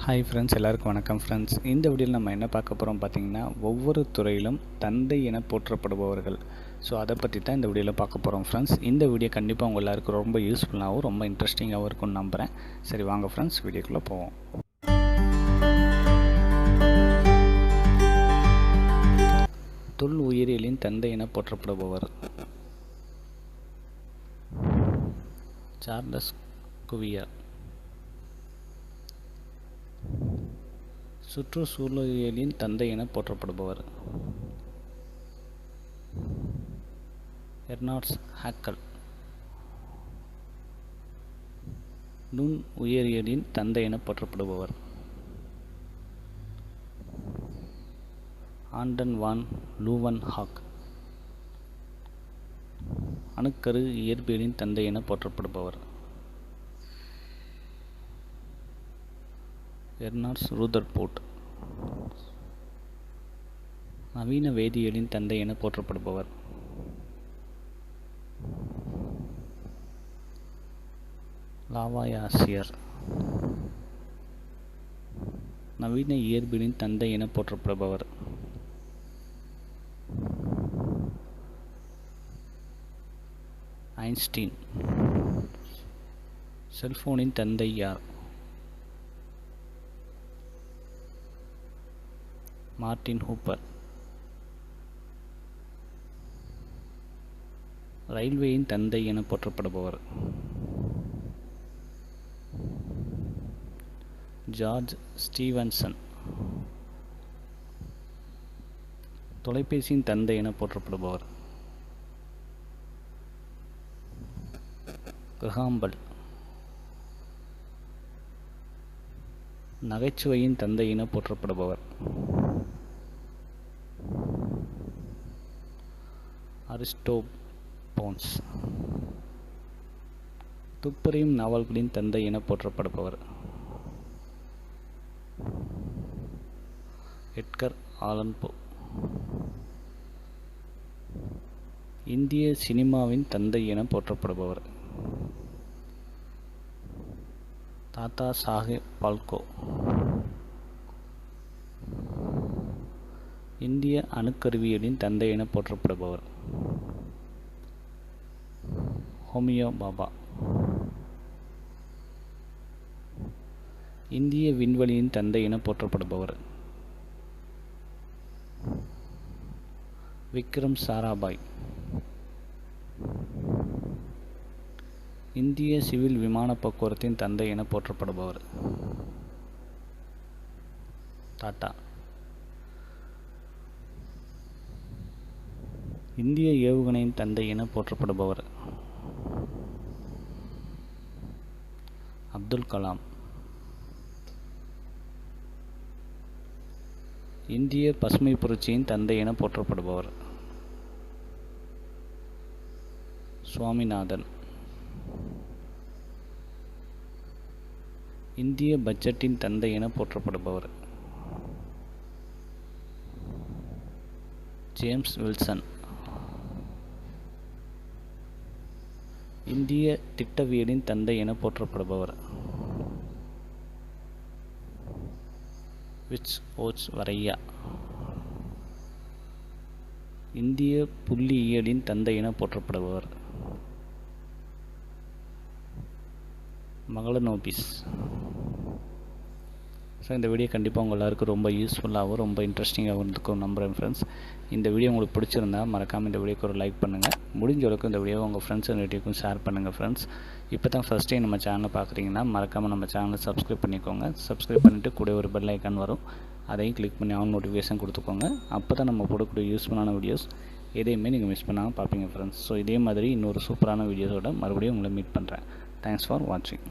Hi friends, எல்லாருக்கும் வணக்கம் friends. இந்த வீடியோவில் நம்ம என்ன பார்க்க போகிறோம் பார்த்தீங்கன்னா, ஒவ்வொரு துறையிலும் தந்தை என போற்றப்படுபவர்கள். ஸோ அதை பற்றி தான் இந்த வீடியோவில் பார்க்க போகிறோம் ஃப்ரெண்ட்ஸ். இந்த வீடியோ கண்டிப்பாக உங்கள் எல்லாருக்கும் ரொம்ப யூஸ்ஃபுல்லாகவும் ரொம்ப இன்ட்ரெஸ்டிங்காகவும் இருக்கும்னு நம்புகிறேன். சரி வாங்க ஃப்ரெண்ட்ஸ், வீடியோக்குள்ளே போவோம். தொல் உயிரியலின் தந்தை என போற்றப்படுபவர் சார்லஸ் குவியர். சுற்றுச்சூழலியலின் தந்தை என போற்றப்படுபவர் எர்னாஸ்ட் ஹேக்கல். நுண் உயிரியலின் தந்தை என போற்றப்படுபவர் ஆண்டன் வான் லூவன்ஹாக். அணுக்கரு இயற்பியலின் தந்தை என போற்றப்படுபவர் எர்னாஸ்ட் ரூதர்போர்ட். நவீன வேதியியலின் தந்தை என போற்றப்படுபவர் லாவாயாசியர். நவீன இயற்பியலின் தந்தை என போற்றப்படுபவர் ஐன்ஸ்டீன். செல்போனின் தந்தை யார்? Martin woofer. ரயில்வேயின் தந்தை என போற்றப்படுபவர் ஜார்ஜ் ஸ்டீவன்சன். தொலைபேசியின் தந்தை என போற்றப்படுபவர் கிரஹாம் பெல். நகைச்சுவையின் தந்தை என போற்றப்படுபவர் அரிஸ்டோபோன்ஸ். துப்பறியும் நாவல்களின் தந்தை என போற்றப்படுபவர் எட்கர் ஆலன் போ. இந்திய சினிமாவின் தந்தை என போற்றப்படுபவர் தாத்தா சாஹேப் பால்கே. இந்திய அணுக்கருவியலின் தந்தை என போற்றப்படுபவர் ஹோமியோ பாபா. இந்திய விண்வெளியின் தந்தை என போற்றப்படுபவர் விக்ரம் சாராபாய். இந்திய சிவில் விமான போக்குவரத்தின் தந்தை என போற்றப்படுபவர் டாடா. இந்திய ஏவுகணையின் தந்தை என போற்றப்படுபவர் அப்துல் கலாம். இந்திய பசுமை புரட்சியின் தந்தை என போற்றப்படுபவர் சுவாமிநாதன். இந்திய பட்ஜெட்டின் தந்தை என போற்றப்படுபவர் ஜேம்ஸ் வில்சன். இந்திய திட்டவியலின் தந்தை என போற்றப்படுபவர் விஸ்வேஸ்வரய்யா. இந்திய புள்ளியியலின் தந்தை என போற்றப்படுபவர் மகளனோபிஸ். ஸோ இந்த வீடியோ கண்டிப்பாக உங்கள் எல்லாருக்கும் ரொம்ப யூஸ்ஃபுல்லாகவும் ரொம்ப இன்ட்ரெஸ்டிங்காகவும் இருக்கும் நம்புகிறேன் ஃப்ரெண்ட்ஸ். இந்த வீடியோ உங்களுக்கு பிடிச்சிருந்தா மறக்காமல் இந்த வீடியோக்கு ஒரு லைக் பண்ணுங்கள். முடிஞ்ச அளவுக்கு இந்த வீடியோவை உங்கள் ஃப்ரெண்ட்ஸ் அண்ட் ரிலேட்டிவ்க்கும் ஷேர் பண்ணுங்கள் ஃப்ரெண்ட்ஸ். இப்போ தான் ஃபஸ்ட் டைம் நம்ம சேனலை பார்க்குறீங்கன்னா மறக்காமல் நம்ம சேனலை சப்ஸ்கிரைப் பண்ணிக்கோங்க. சப்ஸ்கிரைப் பண்ணிவிட்டு கூட ஒரு பெல் ஐக்கான் வரும், அதையும் கிளிக் பண்ணி ஆன் நோட்டிஃபிகேஷன் கொடுத்துக்கோங்க. அப்போ தான் நம்ம போடக்கூடிய யூஸ்ஃபுல்லான வீடியோஸ் எதையுமே நீங்கள் மிஸ் பண்ணாமல் பார்ப்பீங்க ஃப்ரெண்ட்ஸ். ஸோ இதே மாதிரி இன்னொரு சூப்பரான வீடியோஸோட மறுபடியும் உங்களை மீட் பண்ணுறேன். தேங்க்ஸ் ஃபார் வாட்சிங்.